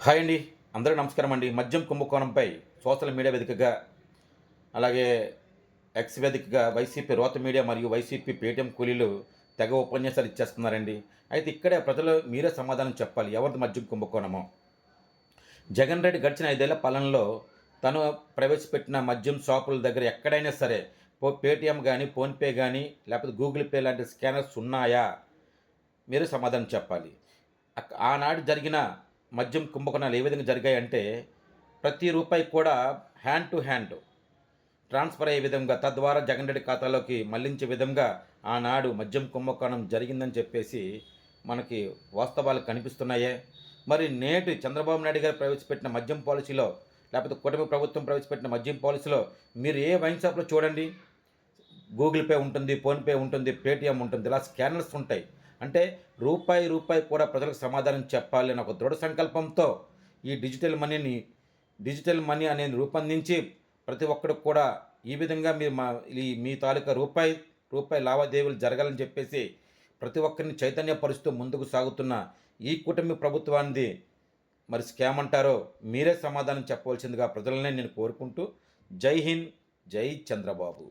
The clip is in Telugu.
హాయ్ అండి. అందరికీ నమస్కారం అండి. మద్యం కుంభకోణంపై సోషల్ మీడియా వేదికగా, అలాగే ఎక్స్ వేదికగా వైసీపీ రోత మీడియా మరియు వైసీపీ పేటీఎం కూలీలు తెగ ఉపన్యాసాలు ఇచ్చేస్తున్నారండి. అయితే ఇక్కడే ప్రజలు మీరే సమాధానం చెప్పాలి. ఎవరిది మద్యం కుంభకోణమో? జగన్ రెడ్డి గడిచిన 5 ఏళ్ల పాలనలో తను ప్రవేశపెట్టిన మద్యం షాపుల దగ్గర ఎక్కడైనా సరే పేటీఎం గాని, ఫోన్‌పే గాని, లేకపోతే గూగుల్ పే లాంటి స్కానర్స్ ఉన్నాయా? మీరే సమాధానం చెప్పాలి. ఆనాడు జరిగిన మద్యం కుంభకోణాలు ఏ విధంగా జరిగాయంటే, ప్రతి రూపాయి కూడా హ్యాండ్ టు హ్యాండ్ ట్రాన్స్‌ఫర్ అయ్యే విధంగా, తద్వారా జగన్ రెడ్డి ఖాతాలోకి మళ్లించే విధంగా ఆనాడు మద్యం కుంభకోణం జరిగిందని చెప్పేసి మనకి వాస్తవాలు కనిపిస్తున్నాయే. మరి నేటి చంద్రబాబు నాయుడు గారు ప్రవేశపెట్టిన మద్యం పాలిసీలో, లేకపోతే కూటమి ప్రభుత్వం ప్రవేశపెట్టిన మద్యం పాలిసీలో మీరు ఏ వైన్ షాప్‌లో చూడండి, గూగుల్ పే ఉంటుంది, ఫోన్‌పే ఉంటుంది, పేటీఎం ఉంటుంది. ఇలా స్కానర్స్ ఉంటాయి. అంటే రూపాయి, రూపాయి కూడా ప్రజలకు సమాధానం చెప్పాలి అనే ఒక దృఢ సంకల్పంతో ఈ డిజిటల్ మనీ అనేది రూపొందించి ప్రతి ఒక్కడికి కూడా ఈ విధంగా మీరు మీ తాలూకా రూపాయి, రూపాయి లావాదేవీలు జరగాలని చెప్పేసి ప్రతి ఒక్కరిని చైతన్యపరుస్తూ ముందుకు సాగుతున్న ఈ కూటమి ప్రభుత్వానిది మరి స్కామ్ అంటారో మీరే సమాధానం చెప్పవలసిందిగా ప్రజలనే నేను కోరుకుంటూ జై హింద్, జై చంద్రబాబు.